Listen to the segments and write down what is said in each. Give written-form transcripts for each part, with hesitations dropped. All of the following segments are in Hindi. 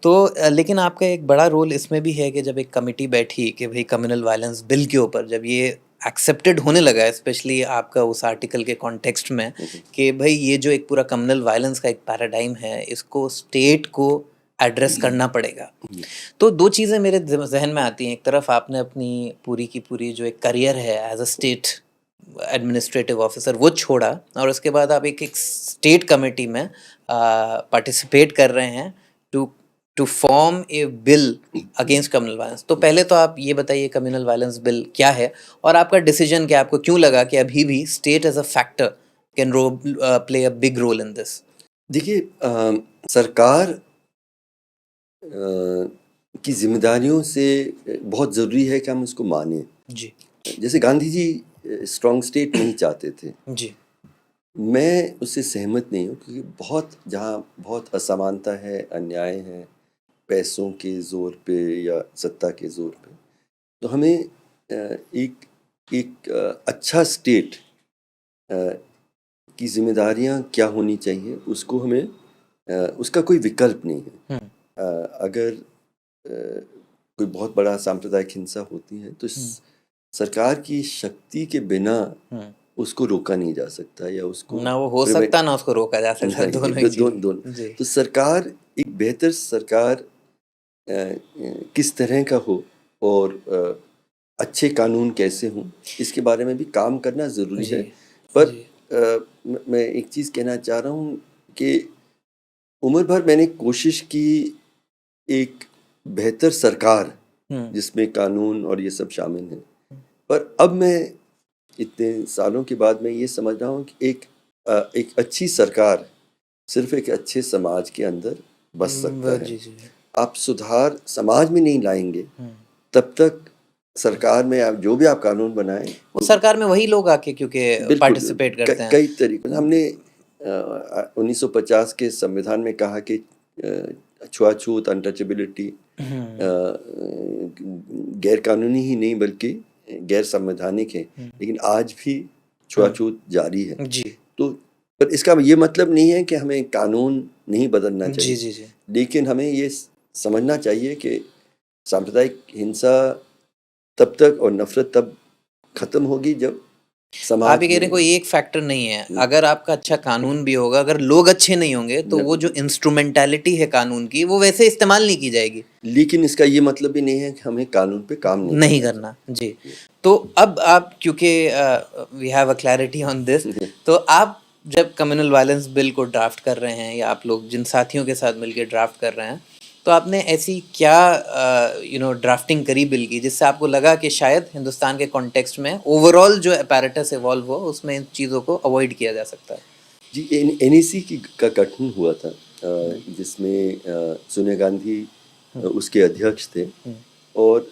तो लेकिन आपका एक बड़ा रोल इसमें भी है कि जब एक कमिटी बैठी कि भाई कम्युनल वायलेंस बिल के ऊपर जब ये एक्सेप्टेड होने लगा है, स्पेशली आपका उस आर्टिकल के कॉन्टेक्स्ट में, कि भाई ये जो एक पूरा कम्युनल वायलेंस का एक पैराडाइम है, इसको स्टेट को एड्रेस करना पड़ेगा। तो दो चीज़ें मेरे जहन में आती हैं। एक तरफ आपने अपनी पूरी की पूरी जो एक करियर है as a state administrative officer वो छोड़ा, और उसके बाद आप एक स्टेट कमेटी में पार्टिसिपेट कर रहे हैं to to form a bill against communal violence. तो पहले तो आप ये बताइए कम्युनल वायलेंस बिल क्या है, और आपका डिसीजन क्या, आपको क्यों लगा कि अभी भी state as a factor can play a big role in this? देखिए, सरकार की जिम्मेदारियों से बहुत ज़रूरी है कि हम उसको मानें। जी जैसे गांधी जी स्ट्रॉन्ग स्टेट नहीं चाहते थे, जी मैं उससे सहमत नहीं हूँ, क्योंकि जहाँ बहुत असमानता है, अन्याय है, पैसों के ज़ोर पे या सत्ता के ज़ोर पे, तो हमें एक एक अच्छा स्टेट की जिम्मेदारियाँ क्या होनी चाहिए, उसको हमें उसका कोई विकल्प नहीं है। अगर कोई बहुत बड़ा सांप्रदायिक हिंसा होती है तो सरकार की शक्ति के बिना उसको रोका नहीं जा सकता, या उसको ना वो हो सकता ना उसको रोका जा सकता, दोनों ही दोनों। जी तो सरकार, एक बेहतर सरकार किस तरह का हो और अच्छे कानून कैसे हों, इसके बारे में भी काम करना ज़रूरी है। पर मैं एक चीज़ कहना चाह रहा हूँ कि उम्र भर मैंने कोशिश की एक बेहतर सरकार जिसमें कानून और ये सब शामिल है, पर अब मैं इतने सालों के बाद मैं ये समझ रहा हूँ कि एक अच्छी सरकार सिर्फ एक अच्छे समाज के अंदर बस सकता है। आप सुधार समाज में नहीं लाएंगे तब तक सरकार में आप जो भी आप कानून बनाएं, वो सरकार में वही लोग आके क्योंकि पार्टिसिपेट करते हैं। कई तरीके हमने 1950 के संविधान में कहा कि छुआछूत, अनटचेबिलिटी गैर कानूनी ही नहीं बल्कि गैर संवैधानिक है, लेकिन आज भी छुआछूत जारी है। तो पर इसका ये मतलब नहीं है कि हमें कानून नहीं बदलना चाहिए। लेकिन हमें ये समझना चाहिए कि सांप्रदायिक हिंसा तब तक और नफरत तब खत्म होगी जब समाज। आप ये कह रहे हैं कोई एक फैक्टर नहीं है, अगर आपका अच्छा कानून भी होगा, अगर लोग अच्छे नहीं होंगे तो वो जो इंस्ट्रूमेंटैलिटी है कानून की वो वैसे इस्तेमाल नहीं की जाएगी। लेकिन इसका ये मतलब भी नहीं है कि हमें कानून पे काम नहीं करना। जी, तो अब आप क्योंकि we have a clarity on this, तो आप जब कम्युनल वायलेंस बिल को ड्राफ्ट कर रहे हैं, या आप लोग जिन साथियों के साथ मिलकर ड्राफ्ट कर रहे हैं, तो आपने ऐसी क्या ड्राफ्टिंग करी बिल की जिससे आपको लगा कि शायद हिंदुस्तान के कॉन्टेक्स्ट में ओवरऑल जो अपैरेटस इवॉल्व हो उसमें इन चीज़ों को अवॉइड किया जा सकता है? जी, NAC का गठन हुआ था, जिसमें सोनिया गांधी उसके अध्यक्ष थे, और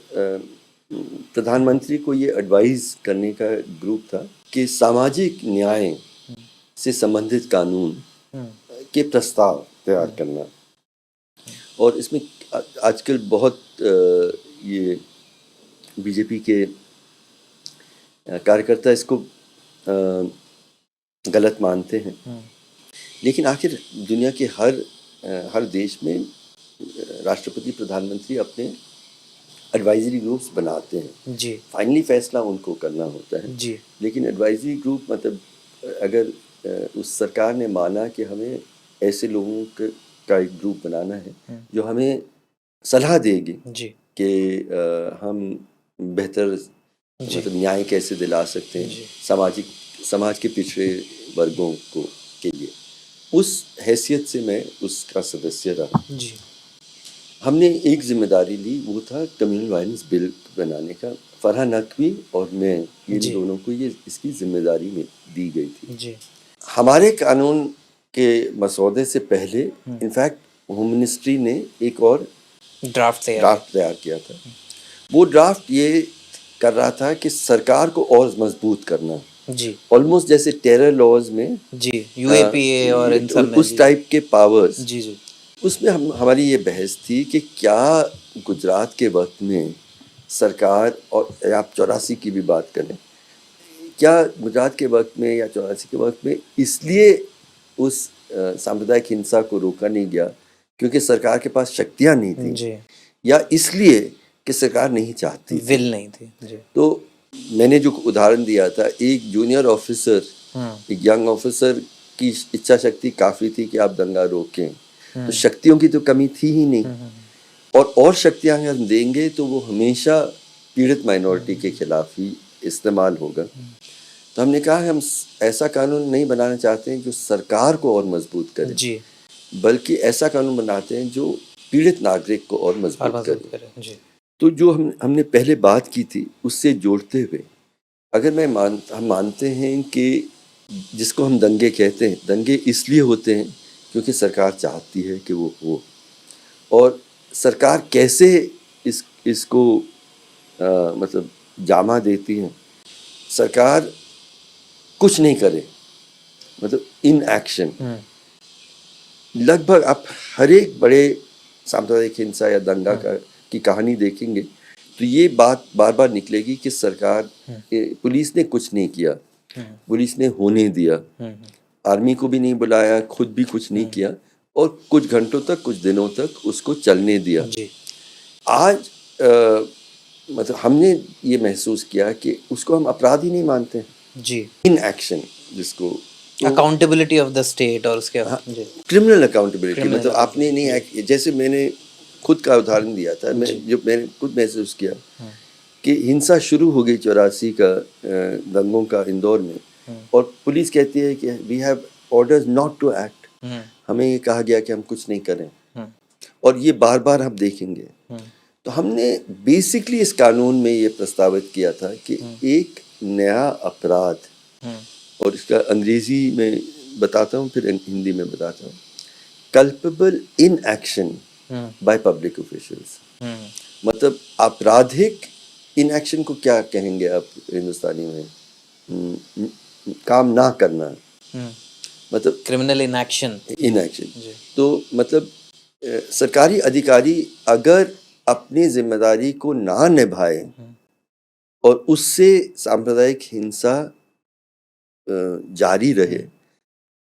प्रधानमंत्री को ये एडवाइस करने का ग्रुप था कि सामाजिक न्याय से संबंधित कानून के प्रस्ताव तैयार करना। और इसमें आजकल बहुत ये बीजेपी के कार्यकर्ता इसको गलत मानते हैं, लेकिन आखिर दुनिया के हर देश में राष्ट्रपति, प्रधानमंत्री अपने एडवाइजरी ग्रुप्स बनाते हैं। जी, फाइनली फैसला उनको करना होता है। जी, लेकिन एडवाइजरी ग्रुप मतलब अगर उस सरकार ने माना कि हमें ऐसे लोगों का एक ग्रुप बनाना है जो हमें सलाह देगी कि हम बेहतर मतलब न्याय कैसे दिला सकते हैं समाज के पिछड़े वर्गों को के लिए, उस हैसियत से मैं उसका सदस्य रहा। जी, हमने एक जिम्मेदारी ली, वो था कम्युनल वायलेंस बिल बनाने का। फरहान नकवी और मैं, ये दोनों को ये इसकी जिम्मेदारी में दी गई थी। जी, हमारे कानून के मसौदे से पहले इनफैक्ट होम मिनिस्ट्री ने एक और ड्राफ्ट तैयार किया था। वो ड्राफ्ट ये कर रहा था कि सरकार को और मजबूत करना। जी, ऑलमोस्ट जैसे टेरर लॉज में जी UAPA और इन सब में उस टाइप के पावर्स। जी जी, उसमें हमारी ये बहस थी कि क्या गुजरात के वक्त में सरकार, और आप 84 की भी बात करें, क्या गुजरात के वक्त में या 84 के वक्त में इसलिए उस सांप्रदायिक हिंसा को रोका नहीं गया क्योंकि सरकार के पास शक्तियां नहीं थी जी, या इसलिए कि सरकार नहीं चाहती, विल नहीं थी जी। तो मैंने जो उदाहरण दिया था, एक जूनियर ऑफिसर, एक यंग ऑफिसर की इच्छा शक्ति काफी थी कि आप दंगा रोकें, तो शक्तियों की तो कमी थी ही नहीं, और शक्तियां अगर हम देंगे तो वो हमेशा पीड़ित माइनॉरिटी के खिलाफ ही इस्तेमाल होगा। तो हमने कहा हम ऐसा कानून नहीं बनाना चाहते हैं जो सरकार को और मजबूत करे जी, बल्कि ऐसा कानून बनाते हैं जो पीड़ित नागरिक को और मजबूत करे। जी, तो जो हमने पहले बात की थी उससे जोड़ते हुए, अगर हम मानते हैं कि जिसको हम दंगे कहते हैं, दंगे इसलिए होते हैं क्योंकि सरकार चाहती है कि वो हो, और सरकार कैसे इसको मतलब जामा देती है, सरकार कुछ नहीं करे, मतलब इन एक्शन। लगभग आप हर एक बड़े सांप्रदायिक हिंसा या दंगा की कहानी देखेंगे तो ये बात बार बार निकलेगी कि सरकार, पुलिस ने कुछ नहीं किया, पुलिस ने होने दिया, आर्मी को भी नहीं बुलाया, खुद भी कुछ नहीं किया, और कुछ घंटों तक, कुछ दिनों तक उसको चलने दिया। आज मतलब हमने ये महसूस किया कि उसको हम अपराध ही नहीं मानते जी, इन एक्शन, जिसको अकाउंटेबिलिटी ऑफ द स्टेट, और उसके क्रिमिनल अकाउंटेबिलिटी, मतलब आपने नहीं, जैसे मैंने खुद का उदाहरण दिया था, मैंने खुद महसूस किया कि हिंसा शुरू हो गई 84 का दंगों का इंदौर में, और पुलिस कहती है कि we have orders not to act, हमें ये कहा गया कि हम कुछ नहीं करें, और ये बार बार हम देखेंगे। तो हमने बेसिकली इस कानून में ये प्रस्तावित किया था कि एक नया अपराध, और इसका अंग्रेजी में बताता हूँ फिर हिंदी में बताता हूँ, culpable in action by public officials. मतलब आपराधिक इन एक्शन को क्या कहेंगे आप हिंदुस्तानी में? काम ना करना, मतलब क्रिमिनल इन एक्शन। तो मतलब सरकारी अधिकारी अगर अपनी जिम्मेदारी को ना निभाए और उससे सांप्रदायिक हिंसा जारी रहे,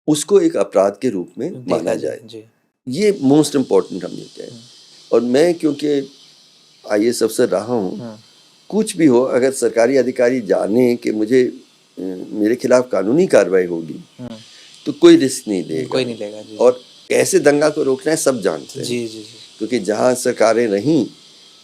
उसको एक अपराध के रूप में माना जाए। ये मोस्ट इम्पोर्टेंट हम ये कहें। और मैं क्योंकि IAS अफसर रहा हूँ, कुछ भी हो, अगर सरकारी अधिकारी जाने कि मेरे खिलाफ कानूनी कार्रवाई होगी तो कोई रिस्क नहीं लेगा, कोई नहीं लेगा जी। और कैसे दंगा को रोकना है सब जानते हैं। जी जी जी। क्योंकि जहाँ सरकारें रहीं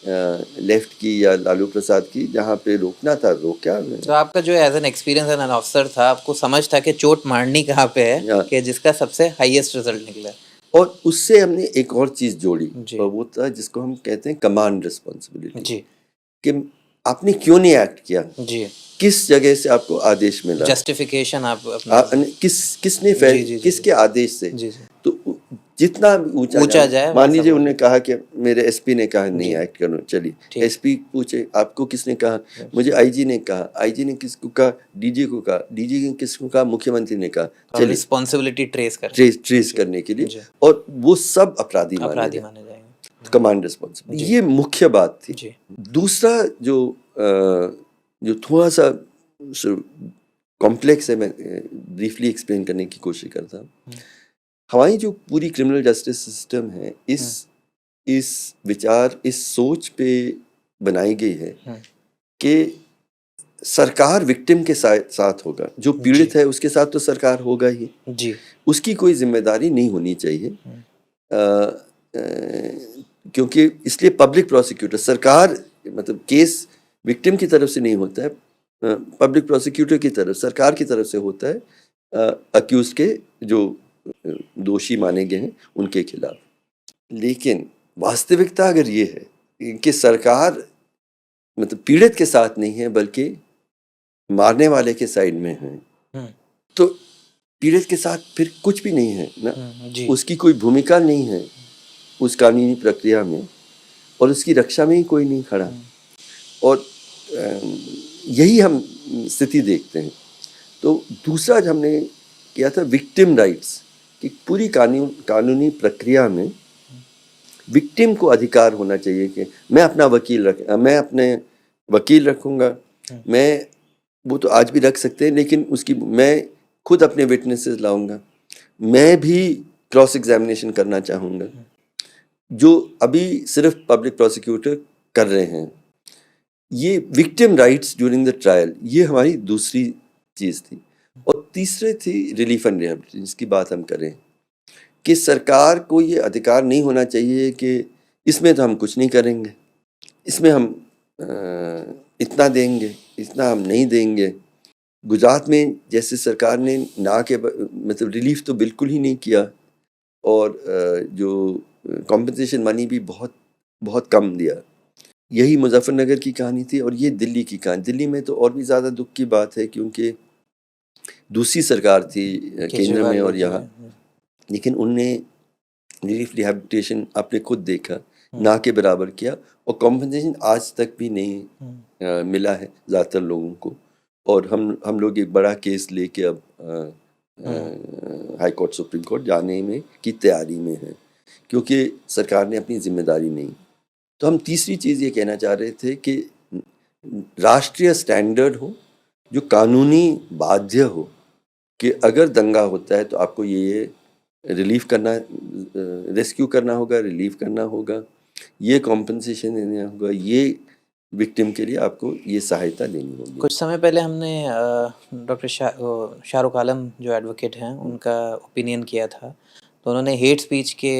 लेफ्ट की या लालू प्रसाद की, जहाँ पे रोकना था रोका। तो आपका जो एज एन एक्सपीरियंस एन अफसर था, आपको समझ था कि चोट मारनी कहाँ पे है, कि जिसका सबसे हाईएस्ट रिजल्ट निकला। और उससे हमने एक और चीज जोड़ी, और वो था जिसको हम कहते हैं कमांड रिस्पॉन्सिबिलिटी जी, कि आपने क्यों नहीं एक्ट किया जी, किस जगह से आपको आदेश मिला, जस्टिफिकेशन किसने किसके आदेश से जी, तो जितना ऊंचा जाए। मान लीजिए उन्होंने कहा कि मेरे SP ने कहा नहीं एक्ट करो, चलिए SP पूछे आपको किसने कहा, मुझे IG ने कहा, IG ने किसको कहा, DG को कहा, DG ने किसको कहा, मुख्यमंत्री ने कहा, चलिए रिस्पॉन्सिबिलिटी ट्रेस करने के लिए, और वो सब अपराधी माने जाएंगे। कमांड रिस्पॉन्सिबिलिटी, ये मुख्य बात थी। दूसरा जो थोड़ा सा कॉम्प्लेक्स है, मैं ब्रीफली एक्सप्लेन करने की कोशिश करता हूँ। हमारी जो पूरी क्रिमिनल जस्टिस सिस्टम है, इस विचार, इस सोच पे बनाई गई है कि सरकार विक्टिम के साथ होगा, जो पीड़ित है उसके साथ तो सरकार होगा ही जी, उसकी कोई जिम्मेदारी नहीं होनी चाहिए। क्योंकि इसलिए पब्लिक प्रोसिक्यूटर, सरकार मतलब केस विक्टिम की तरफ से नहीं होता है, पब्लिक प्रोसिक्यूटर की तरफ, सरकार की तरफ से होता है अक्यूज के जो दोषी माने गए हैं उनके खिलाफ। लेकिन वास्तविकता अगर ये है कि सरकार मतलब पीड़ित के साथ नहीं है बल्कि मारने वाले के साइड में है, तो पीड़ित के साथ फिर कुछ भी नहीं है ना जी, उसकी कोई भूमिका नहीं है उस कानूनी प्रक्रिया में, और उसकी रक्षा में ही कोई नहीं खड़ा। और यही हम स्थिति देखते हैं। तो दूसरा जो हमने किया था विक्टिम राइट्स, कि पूरी कानूनी प्रक्रिया में विक्टिम को अधिकार होना चाहिए कि मैं अपने वकील रखूँगा, मैं वो तो आज भी रख सकते हैं, लेकिन मैं खुद अपने विटनेसेस लाऊंगा, मैं भी क्रॉस एग्जामिनेशन करना चाहूँगा, जो अभी सिर्फ पब्लिक प्रोसिक्यूटर कर रहे हैं, ये victim rights during the trial, ये हमारी दूसरी चीज़ थी। और तीसरे थी रिलीफ एंड रिहेबिलिटेशन, जिसकी बात हम करें कि सरकार को ये अधिकार नहीं होना चाहिए कि इसमें तो हम कुछ नहीं करेंगे, इसमें हम इतना देंगे, इतना हम नहीं देंगे। गुजरात में जैसे सरकार ने ना के मतलब रिलीफ तो बिल्कुल ही नहीं किया, और जो कॉम्पनसेशन मनी भी बहुत बहुत कम दिया। यही मुजफ्फरनगर की कहानी थी, और ये दिल्ली की कहानी। दिल्ली में तो और भी ज़्यादा दुख की बात है, क्योंकि दूसरी सरकार थी केंद्र में और यहाँ, लेकिन उनने रिलीफ रिहैबिलिटेशन आपने खुद देखा ना के बराबर किया, और कॉम्पनसेशन आज तक भी नहीं मिला है ज़्यादातर लोगों को। और हम लोग एक बड़ा केस लेके अब हाई कोर्ट सुप्रीम कोर्ट जाने में की तैयारी में है, क्योंकि सरकार ने अपनी जिम्मेदारी नहीं। तो हम तीसरी चीज़ ये कहना चाह रहे थे कि राष्ट्रीय स्टैंडर्ड हो, जो कानूनी बाध्य हो, कि अगर दंगा होता है तो आपको ये रिलीफ करना, रेस्क्यू करना होगा, रिलीफ करना होगा, ये कॉम्पनसेशन देना होगा, ये विक्टिम के लिए आपको ये सहायता देनी होगी। कुछ समय पहले हमने डॉक्टर शाहरुख आलम जो एडवोकेट हैं उनका ओपिनियन किया था, तो उन्होंने हेट स्पीच के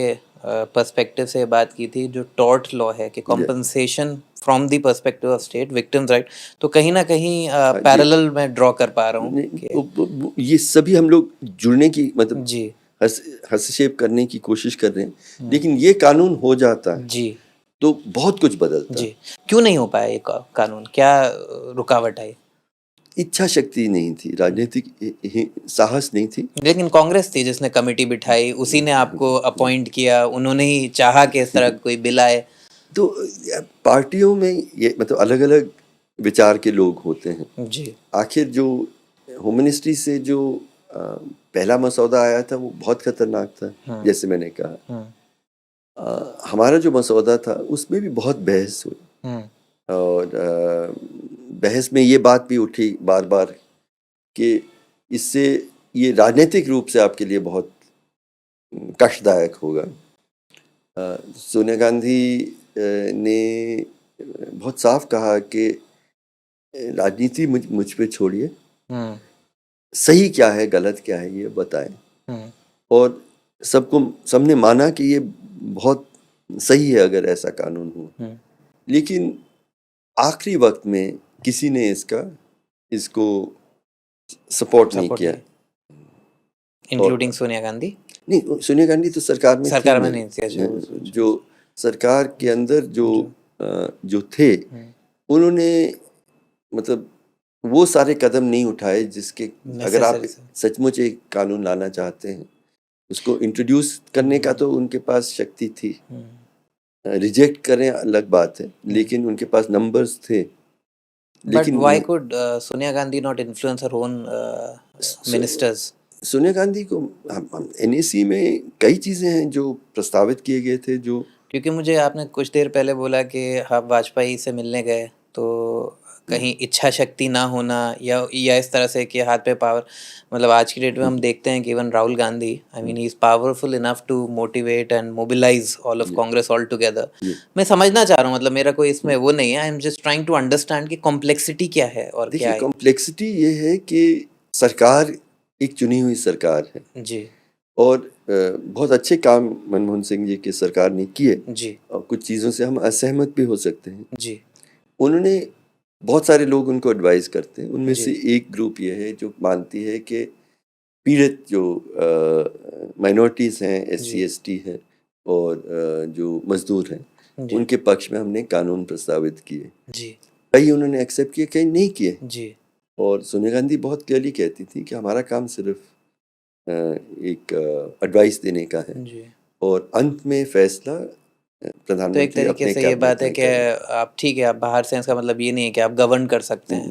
पर्सपेक्टिव से बात की थी, जो टॉर्ट लॉ है कि compensation from the perspective of state, victims right. तो कहीं ना कहीं पैरेलल मैं ड्रॉ कर पा रहा हूँ। ये सभी हम लोग जुड़ने की मतलब जी हस्तक्षेप करने की कोशिश कर रहे हैं, लेकिन ये कानून हो जाता है जी तो बहुत कुछ बदलता जी। क्यों नहीं हो पाया ये कानून, क्या रुकावट आई? इच्छा शक्ति नहीं थी, राजनीतिक साहस नहीं थी। लेकिन कांग्रेस थी जिसने कमेटी बिठाई, उसी ने आपको अपॉइंट किया, उन्होंने ही चाहा कि इस तरह कोई बिल आए। तो पार्टियों में ये मतलब अलग अलग विचार के लोग होते हैं जी। आखिर जो होम मिनिस्ट्री से जो पहला मसौदा आया था वो बहुत खतरनाक था, जैसे मैंने कहा। हमारा जो मसौदा था उसमें भी बहुत बहस हुई, और बहस में ये बात भी उठी बार बार कि इससे ये राजनीतिक रूप से आपके लिए बहुत कष्टदायक होगा। सोनिया गांधी ने बहुत साफ कहा कि राजनीति मुझ पे छोड़िए, सही क्या है गलत क्या है ये बताएं। और सबने माना कि ये बहुत सही है अगर ऐसा कानून हो, लेकिन आखिरी वक्त में किसी ने इसको सपोर्ट नहीं किया, इंक्लूडिंग सोनिया गांधी। नहीं, सोनिया गांधी तो सरकार में नहीं थी। जो सरकार के अंदर जो थे उन्होंने मतलब वो सारे कदम नहीं उठाए जिसके, अगर आप सचमुच एक कानून लाना चाहते हैं उसको इंट्रोड्यूस करने का तो उनके पास शक्ति थी। रिजेक्ट करें अलग बात है, लेकिन उनके पास नंबर्स थे। लेकिन why could Sonia Gandhi not influence her own ministers? Sonia Gandhi को एनएसी में कई चीज़ें हैं जो प्रस्तावित किए गए थे, जो क्योंकि मुझे आपने कुछ देर पहले बोला कि आप वाजपेयी से मिलने गए, तो कहीं इच्छा शक्ति ना होना या इस तरह से कि हाथ पे पावर, मतलब आज की डेट में हम देखते हैं कि even Rahul Gandhi, I mean he is powerful enough to motivate and mobilise all of Congress all together. मैं समझना चाह रहा हूँ, मतलब मेरा कोई इसमें वो नहीं है, I am just trying to understand कि कॉम्प्लेक्सिटी क्या है और क्या है। कॉम्प्लेक्सिटी ये है कि सरकार एक चुनी हुई सरकार है जी, और बहुत अच्छे काम मनमोहन सिंह जी की सरकार ने किए जी, और कुछ चीज़ों से हम असहमत भी हो सकते हैं जी। उन्होंने बहुत सारे लोग उनको एडवाइस करते हैं, उनमें से एक ग्रुप ये है जो मानती है कि पीड़ित जो माइनॉरिटीज़ हैं, SC ST हैं और जो मजदूर हैं, उनके पक्ष में हमने कानून प्रस्तावित किए। जी, कई उन्होंने एक्सेप्ट किए, कई नहीं किए। जी। और सोनिया गांधी बहुत क्लियरली कहती थी कि हमारा काम सिर्फ एक एडवाइस देने का है, जी। और अंत में फैसला प्रधानमंत्री तो एक तरीके से ये बात है कि आप ठीक है, आप बाहर से, इसका मतलब ये नहीं है कि आप गवर्न कर सकते हैं।